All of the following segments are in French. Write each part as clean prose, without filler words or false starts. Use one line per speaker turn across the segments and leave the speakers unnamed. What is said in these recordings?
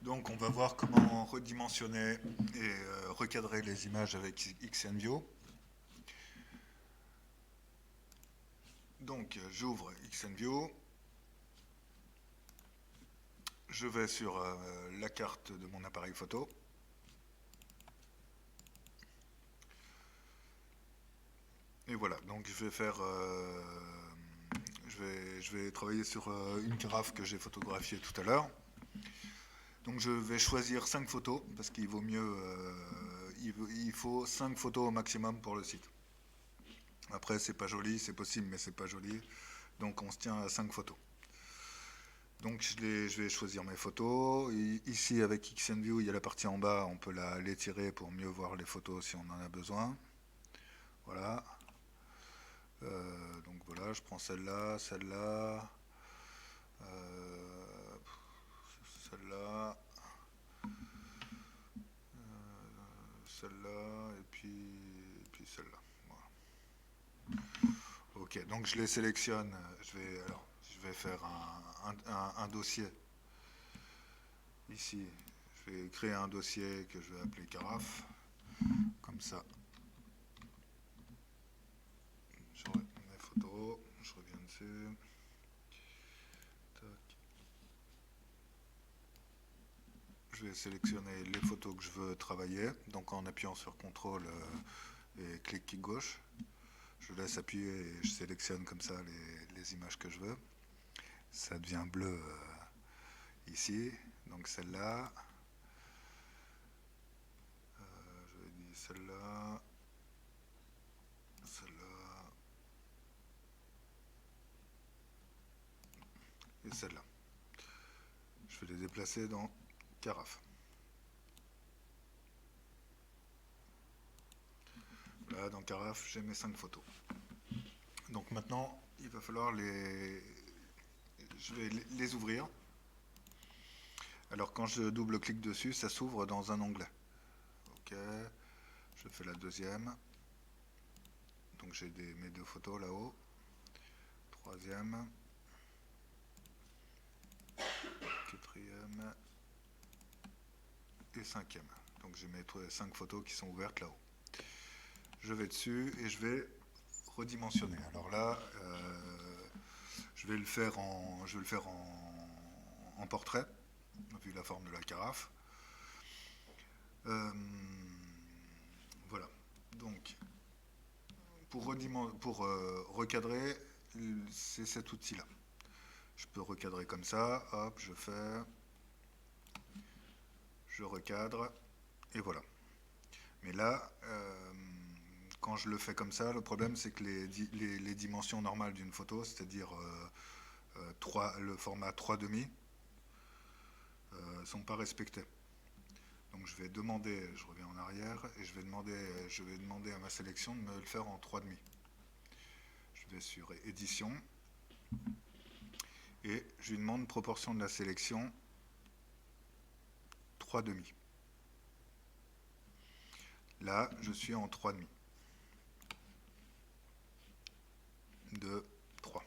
Donc on va voir comment redimensionner et recadrer les images avec XNView. Donc j'ouvre XNView, je vais sur la carte de mon appareil photo. Et voilà, donc je vais faire, je vais travailler sur une carafe que j'ai photographiée tout à l'heure. Donc je vais choisir 5 photos parce qu'il vaut mieux, il faut 5 photos au maximum pour le site. Après c'est pas joli, c'est possible mais c'est pas joli, donc on se tient à 5 photos. Donc je vais choisir mes photos. Ici avec XNView il y a la partie en bas, on peut l'étirer pour mieux voir les photos si on en a besoin. Voilà. Donc voilà, je prends celle-là, celle-là, celle-là, celle-là, et puis celle-là. Voilà. Ok, donc je les sélectionne. Je vais faire un dossier. Ici, je vais créer un dossier que je vais appeler carafe. Comme ça, j'aurai mes photos. Je reviens dessus. Tac. Je vais sélectionner les photos que je veux travailler. Donc en appuyant sur CTRL et clic gauche. Je laisse appuyer et je sélectionne comme ça les images que je veux. Ça devient bleu ici. Donc celle-là. Je vais dire celle-là. Celle-là. Et celle-là. Je vais les déplacer dans carafe. Là, dans carafe, j'ai mes 5 photos. Donc maintenant, il va falloir je vais les ouvrir. Alors quand je double-clique dessus, ça s'ouvre dans un onglet. Ok, je fais la deuxième. Donc j'ai mes 2 photos là-haut. Troisième. Quatrième. Et cinquième. Donc j'ai mes 5 photos qui sont ouvertes là-haut. Je vais dessus et je vais redimensionner. Alors là, je vais le faire en portrait, vu la forme de la carafe. Voilà. Donc, pour recadrer, c'est cet outil-là. Je peux recadrer comme ça. Hop, je recadre, et voilà. Mais là, quand je le fais comme ça, le problème c'est que les dimensions normales d'une photo, c'est-à-dire le format 3,5, sont pas respectées. Donc je reviens en arrière, et je vais demander à ma sélection de me le faire en 3,5. Je vais sur édition, et je lui demande proportion de la sélection 3,5. Là, je suis en 3,5. 2, 3.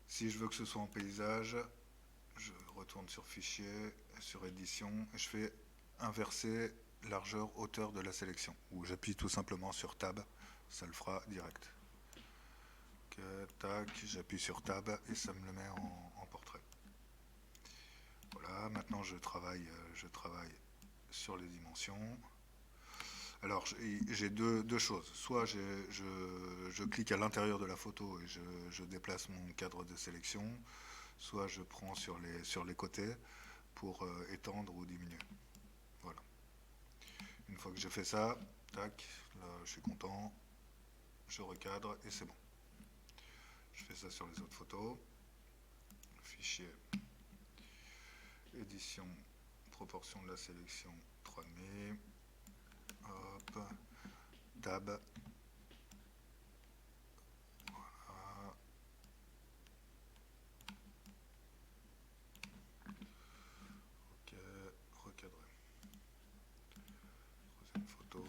Si je veux que ce soit en paysage, je retourne sur fichier, sur édition, et je fais inverser largeur hauteur de la sélection, ou j'appuie tout simplement sur tab, ça le fera direct. Okay, tac, j'appuie sur tab et ça me le met en portrait. Voilà, maintenant je travaille sur les dimensions. Alors j'ai deux choses. Soit je clique à l'intérieur de la photo et je déplace mon cadre de sélection, soit je prends sur les côtés pour étendre ou diminuer. Voilà. Une fois que j'ai fait ça, tac, là je suis content, je recadre et c'est bon. Je fais ça sur les autres photos. Fichier, édition, proportion de la sélection 3,5. Hop, tab. Voilà. Ok, recadrer. Troisième photo.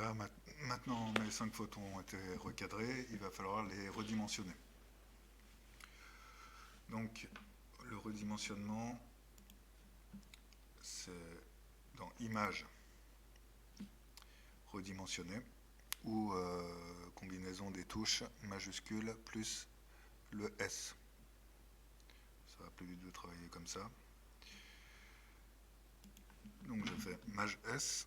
Voilà, maintenant mes 5 photos ont été recadrées, il va falloir les redimensionner. Donc le redimensionnement, c'est dans Images, redimensionner, ou combinaison des touches majuscules plus le S. Ça va plus vite de travailler comme ça. Donc je fais Maj S.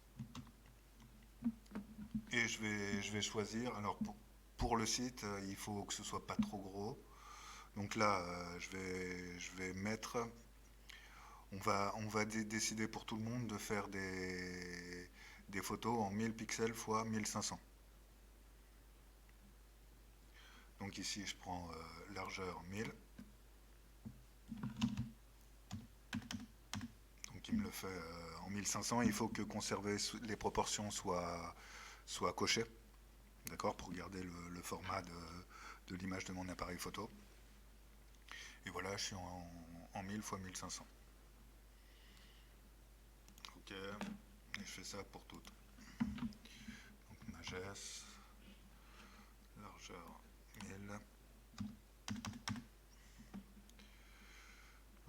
Et je vais choisir, alors pour le site, il faut que ce soit pas trop gros. Donc là, je vais mettre, on va décider pour tout le monde de faire des photos en 1000 pixels x 1500. Donc ici, je prends largeur 1000. Donc il me le fait en 1500. Il faut que conserver les proportions soient cochées, d'accord, pour garder le format de l'image de mon appareil photo. Et voilà, je suis en 1000 x 1500. Ok, et je fais ça pour toutes. Donc Mages, largeur 1000.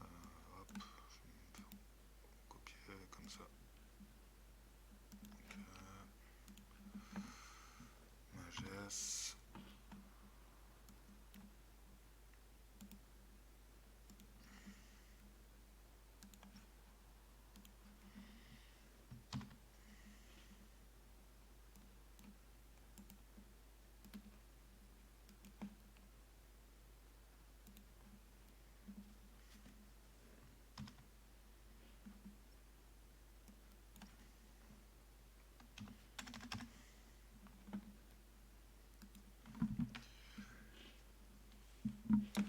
Hop, je vais copier comme ça. Donc, Mages.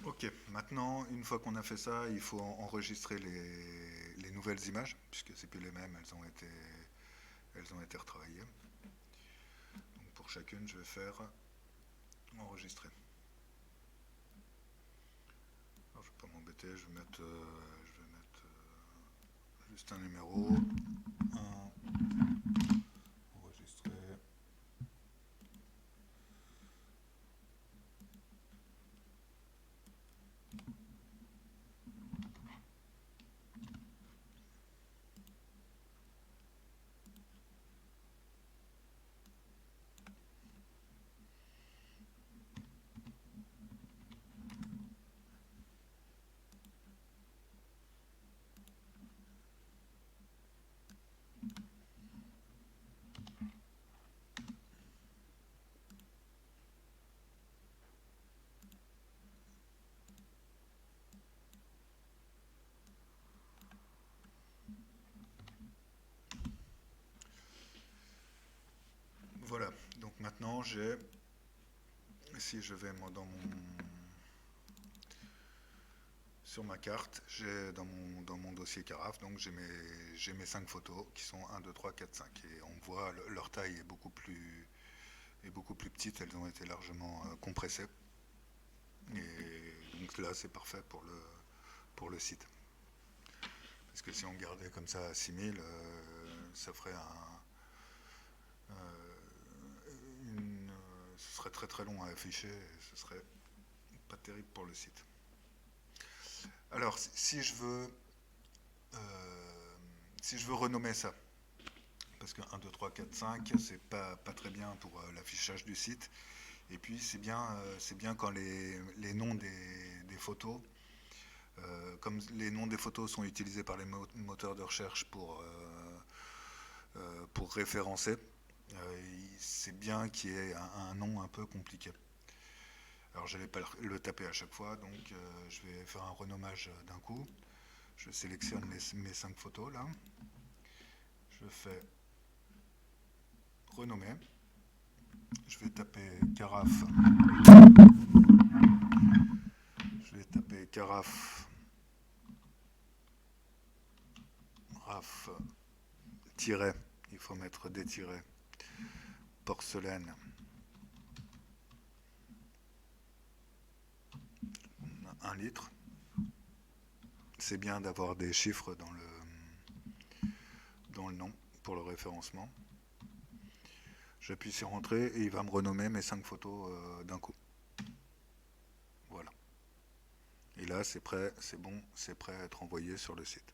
Ok, maintenant, une fois qu'on a fait ça, il faut enregistrer les nouvelles images, puisque c'est plus les mêmes, elles ont été retravaillées. Donc pour chacune, je vais faire enregistrer. Alors, je ne vais pas m'embêter, je vais mettre juste un numéro, enregistrer. Voilà, donc maintenant j'ai, si je vais moi sur ma carte, j'ai dans mon dossier carafe, donc j'ai mes 5 photos qui sont 1, 2, 3, 4, 5. Et on voit leur taille est beaucoup plus petite, elles ont été largement compressées. Et donc là c'est parfait pour le site. Parce que si on gardait comme ça à 6000, ça ferait ce serait très très long à afficher et ce serait pas terrible pour le site. Alors si je veux renommer ça, parce que 1, 2, 3, 4, 5, c'est pas très bien pour l'affichage du site. Et puis c'est bien quand les noms des photos, comme les noms des photos sont utilisés par les moteurs de recherche pour référencer, c'est bien qu'il y ait un nom un peu compliqué. Alors je ne vais pas le taper à chaque fois, donc je vais faire un renommage d'un coup. Je sélectionne mes 5 photos là. Je fais renommer. Je vais taper carafe. Je vais taper carafe. Raf. Tiret. Il faut mettre des tirets. Porcelaine. 1 litre. C'est bien d'avoir des chiffres dans le nom pour le référencement. J'appuie sur entrée et il va me renommer mes 5 photos d'un coup. Voilà. Et là, c'est prêt, c'est bon, c'est prêt à être envoyé sur le site.